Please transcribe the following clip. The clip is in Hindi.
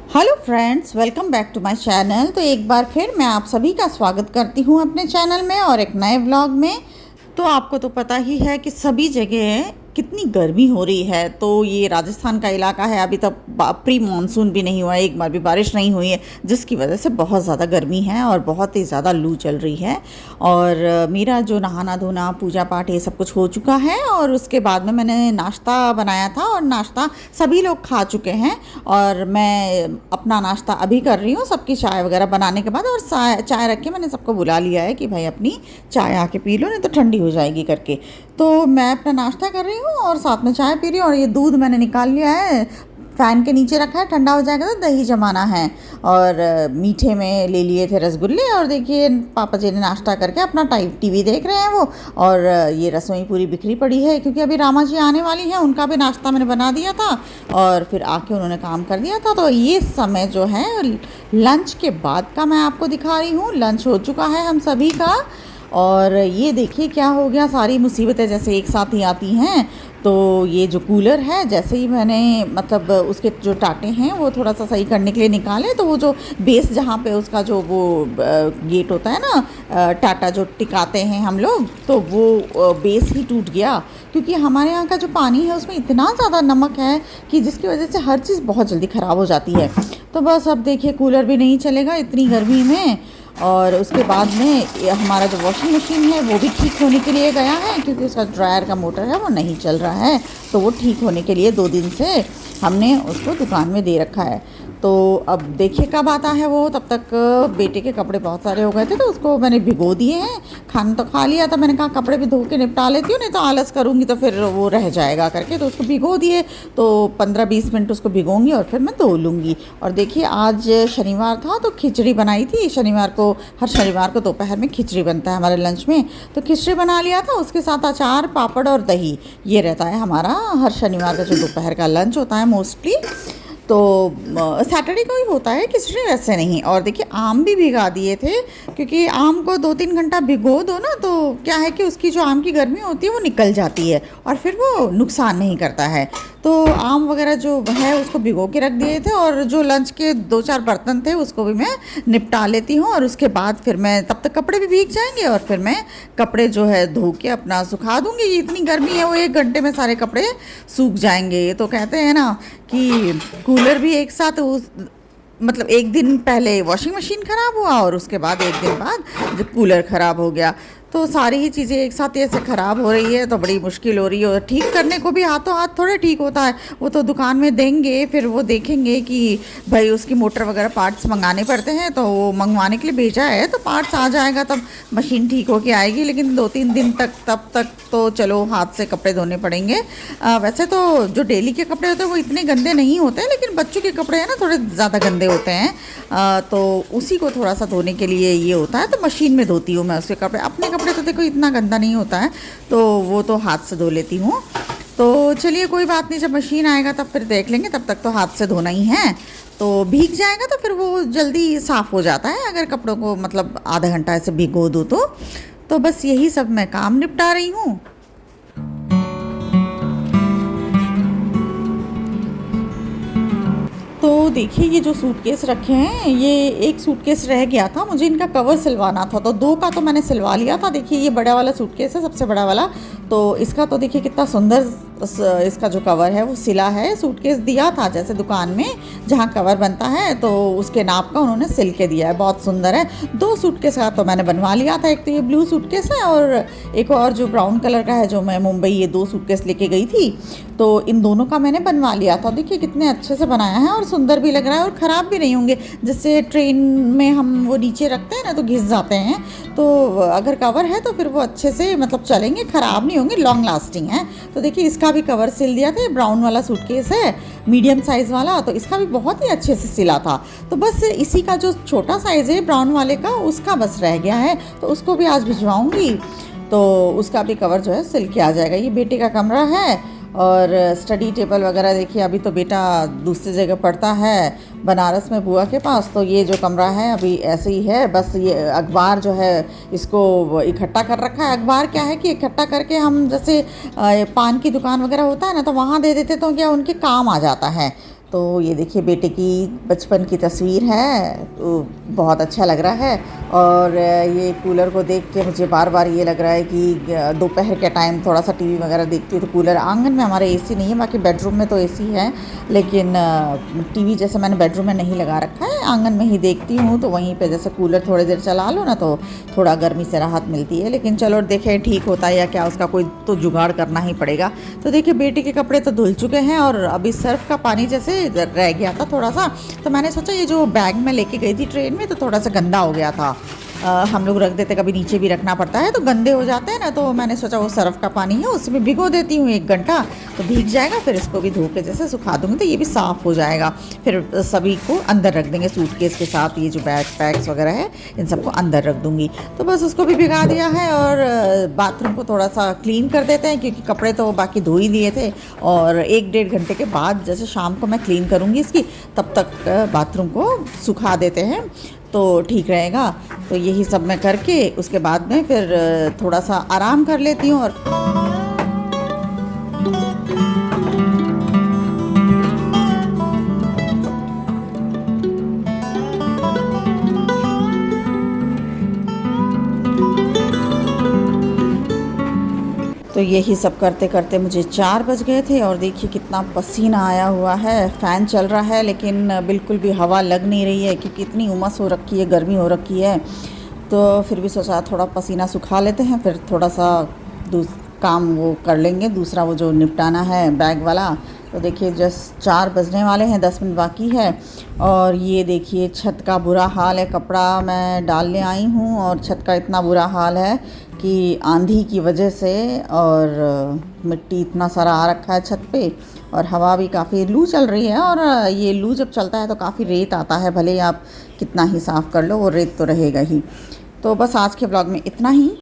Hello friends, welcome back to my channel. तो एक बार फिर मैं आप सभी का स्वागत करती हूँ अपने चैनल में और एक नए व्लॉग में। तो आपको तो पता ही है कि सभी जगह कितनी गर्मी हो रही है। तो ये राजस्थान का इलाका है, अभी तक प्री मानसून भी नहीं हुआ है, एक बार भी बारिश नहीं हुई है, जिसकी वजह से बहुत ज़्यादा गर्मी है और बहुत ही ज़्यादा लू चल रही है। और मेरा जो नहाना धोना पूजा पाठ ये सब कुछ हो चुका है और उसके बाद में मैंने नाश्ता बनाया था और नाश्ता सभी लोग खा चुके हैं। और मैं अपना नाश्ता अभी कर रही हूँ, सबकी चाय वगैरह बनाने के बाद। और चाय रख के मैंने सबको बुला लिया है कि भाई अपनी चाय आके पी लो, नहीं तो ठंडी हो जाएगी करके। तो मैं अपना नाश्ता कर रही हूँ और साथ में चाय पी रही हूँ। और ये दूध मैंने निकाल लिया है, फ़ैन के नीचे रखा है, ठंडा हो जाएगा तो दही जमाना है। और मीठे में ले लिए थे रसगुल्ले। और देखिए पापा जी ने नाश्ता करके अपना टीवी देख रहे हैं वो। और ये रसोई पूरी बिखरी पड़ी है क्योंकि अभी रामा जी आने वाली हैं, उनका भी नाश्ता मैंने बना दिया था और फिर आके उन्होंने काम कर दिया था। तो ये समय जो है लंच के बाद का मैं आपको दिखा रही हूँ। लंच हो चुका है हम सभी का। और ये देखिए क्या हो गया, सारी मुसीबतें जैसे एक साथ ही आती हैं। तो ये जो कूलर है, जैसे ही मैंने मतलब उसके जो टाटे हैं वो थोड़ा सा सही करने के लिए निकाले, तो वो जो बेस जहाँ पे उसका जो वो गेट होता है ना, टाटा जो टिकाते हैं हम लोग, तो वो बेस ही टूट गया। क्योंकि हमारे यहाँ का जो पानी है उसमें इतना ज़्यादा नमक है कि जिसकी वजह से हर चीज़ बहुत जल्दी ख़राब हो जाती है। तो बस अब देखिए कूलर भी नहीं चलेगा इतनी गर्मी में। और उसके बाद में हमारा जो वॉशिंग मशीन है वो भी ठीक होने के लिए गया है, क्योंकि उसका ड्रायर का मोटर है वो नहीं चल रहा है। तो वो ठीक होने के लिए 2 दिन से हमने उसको दुकान में दे रखा है। तो अब देखिए कब आता है वो। तब तक बेटे के कपड़े बहुत सारे हो गए थे तो उसको मैंने भिगो दिए हैं। खाना तो खा लिया था, मैंने कहा कपड़े भी धो के निपटा लेती हूँ, नहीं तो आलस करूँगी तो फिर वो रह जाएगा करके। तो उसको भिगो दिए, तो 15-20 मिनट उसको भिगोंगी और फिर मैं धो लूँगी। और देखिए आज शनिवार था तो खिचड़ी बनाई थी। शनिवार को, हर शनिवार को दोपहर में खिचड़ी बनता है हमारे लंच में। तो खिचड़ी बना लिया था, उसके साथ अचार पापड़ और दही, ये रहता है हमारा हर शनिवार का जो दोपहर का लंच होता है मोस्टली। तो सैटरडे को ही होता है खिचड़ी, वैसे नहीं। और देखिए आम भी भिगा दिए थे, क्योंकि आम को 2-3 घंटा भिगो दो ना तो क्या है कि उसकी जो आम की गर्मी होती है वो निकल जाती है और फिर वो नुकसान नहीं करता है। तो आम वगैरह जो है उसको भिगो के रख दिए थे। और जो लंच के 2-4 बर्तन थे उसको भी मैं निपटा लेती हूँ। और उसके बाद फिर मैं, तब तक कपड़े भी भीग जाएंगे और फिर मैं कपड़े जो है धो के अपना सुखा दूँगी। ये इतनी गर्मी है, वो 1 घंटे में सारे कपड़े सूख जाएंगे। ये तो कहते हैं ना कि कूलर भी एक साथ मतलब एक दिन पहले वॉशिंग मशीन ख़राब हुआ और उसके बाद 1 दिन बाद जब कूलर ख़राब हो गया, तो सारी ही चीज़ें एक साथ ऐसे ख़राब हो रही है तो बड़ी मुश्किल हो रही है। और ठीक करने को भी हाथों हाथ थोड़े ठीक होता है, वो तो दुकान में देंगे, फिर वो देखेंगे कि भाई उसकी मोटर वगैरह पार्ट्स मंगाने पड़ते हैं, तो वो मंगवाने के लिए भेजा है तो पार्ट्स आ जाएगा तब मशीन ठीक होके आएगी। लेकिन 2-3 दिन तक, तब तक तो चलो हाथ से कपड़े धोने पड़ेंगे। वैसे तो जो डेली के कपड़े होते हैं वो इतने गंदे नहीं होते, लेकिन बच्चों के कपड़े हैं ना थोड़े ज़्यादा गंदे होते हैं। तो उसी को थोड़ा सा धोने के लिए ये होता है, तो मशीन में धोती हूँ मैं उसके कपड़े। अपने कपड़े तो देखो इतना गंदा नहीं होता है, तो वो तो हाथ से धो लेती हूँ। तो चलिए कोई बात नहीं, जब मशीन आएगा तब फिर देख लेंगे, तब तक तो हाथ से धोना ही है। तो भीग जाएगा तो फिर वो जल्दी साफ़ हो जाता है अगर कपड़ों को मतलब आधा घंटा ऐसे भिगो दो तो बस यही सब मैं काम निपटा रही हूँ। तो देखिए ये जो सूटकेस रखे हैं, ये एक सूटकेस रह गया था, मुझे इनका कवर सिलवाना था, तो 2 का तो मैंने सिलवा लिया था। देखिए ये बड़ा वाला सूटकेस है, सबसे बड़ा वाला। तो इसका तो देखिए कितना सुंदर इसका जो कवर है वो सिला है। सूटकेस दिया था जैसे दुकान में जहाँ कवर बनता है, तो उसके नाप का उन्होंने सिल के दिया है, बहुत सुंदर है। 2 सूटकेस का तो मैंने बनवा लिया था, एक तो ये ब्लू सूटकेस है और एक और जो ब्राउन कलर का है, जो मैं मुंबई ये 2 सूटकेस लेके गई थी, तो इन दोनों का मैंने बनवा लिया था। देखिए कितने अच्छे से बनाया है और सुंदर भी लग रहा है और ख़राब भी नहीं होंगे। जैसे ट्रेन में हम वो नीचे रखते हैं ना तो घिस जाते हैं, तो अगर कवर है तो फिर वो अच्छे से मतलब चलेंगे, ख़राब नहीं होंगे, लॉन्ग लास्टिंग है। तो देखिए इसका भी कवर सिल दिया था। ब्राउन वाला सूटकेस है, मीडियम साइज़ वाला, तो इसका भी बहुत ही अच्छे से सिला था। तो बस इसी का जो छोटा साइज़ है ब्राउन वाले का, उसका बस रह गया है, तो उसको भी आज भिजवाऊँगी, तो उसका भी कवर जो है सिल के आ जाएगा। ये बेटे का कमरा है और स्टडी टेबल वगैरह देखिए, अभी तो बेटा दूसरी जगह पढ़ता है बनारस में बुआ के पास, तो ये जो कमरा है अभी ऐसे ही है। बस ये अखबार जो है इसको इकट्ठा कर रखा है। अखबार क्या है कि इकट्ठा करके हम जैसे पान की दुकान वगैरह होता है ना, तो वहाँ दे देते तो क्या उनके काम आ जाता है। तो ये देखिए बेटे की बचपन की तस्वीर है, तो बहुत अच्छा लग रहा है। और ये कूलर को देख के मुझे बार बार ये लग रहा है कि दोपहर के टाइम थोड़ा सा टीवी वगैरह देखती हूँ तो कूलर, आंगन में हमारे एसी नहीं है, बाकी बेडरूम में तो एसी है, लेकिन टीवी जैसे मैंने बेडरूम में नहीं लगा रखा है, आंगन में ही देखती हूँ। तो वहीं पे जैसे कूलर थोड़ी देर चला लो ना तो थोड़ा गर्मी से राहत मिलती है। लेकिन चलो देखें ठीक होता है या क्या, उसका कोई तो जुगाड़ करना ही पड़ेगा। तो देखिए बेटे के कपड़े तो धुल चुके हैं और अभी सर्फ का पानी जैसे रह गया था थोड़ा सा, तो मैंने सोचा ये जो बैग में लेके गई थी ट्रेन में तो थोड़ा सा गंदा हो गया था। हम लोग रख देते, कभी नीचे भी रखना पड़ता है तो गंदे हो जाते हैं ना, तो मैंने सोचा वो सर्फ का पानी है उसमें भिगो देती हूँ 1 घंटा, तो भीग जाएगा, फिर इसको भी धो के जैसे सुखा दूँगी तो ये भी साफ़ हो जाएगा। फिर सभी को अंदर रख देंगे सूटकेस के साथ, ये जो बैग पैक्स वगैरह है इन सबको अंदर रख दूँगी। तो बस उसको भी भिगा दिया है और बाथरूम को थोड़ा सा क्लीन कर देते हैं, क्योंकि कपड़े तो बाकी धो ही दिए थे। और 1-1.5 घंटे के बाद जैसे शाम को मैं क्लीन करूँगी इसकी, तब तक बाथरूम को सुखा देते हैं तो ठीक रहेगा। तो यही सब मैं करके उसके बाद में फिर थोड़ा सा आराम कर लेती हूँ। और तो यही सब करते करते मुझे 4 बज गए थे और देखिए कितना पसीना आया हुआ है। फ़ैन चल रहा है लेकिन बिल्कुल भी हवा लग नहीं रही है, क्योंकि इतनी उमस हो रखी है, गर्मी हो रखी है। तो फिर भी सोचा थोड़ा पसीना सुखा लेते हैं, फिर थोड़ा सा काम वो कर लेंगे, दूसरा वो जो निपटाना है बैग वाला। तो देखिए जस्ट 4 बजने वाले हैं, 10 मिनट बाकी है। और ये देखिए छत का बुरा हाल है, कपड़ा मैं डालने आई हूँ और छत का इतना बुरा हाल है कि आंधी की वजह से और मिट्टी इतना सारा आ रखा है छत पे, और हवा भी काफ़ी, लू चल रही है। और ये लू जब चलता है तो काफ़ी रेत आता है, भले ही आप कितना ही साफ़ कर लो वो रेत तो रहेगा ही। तो बस आज के ब्लॉग में इतना ही।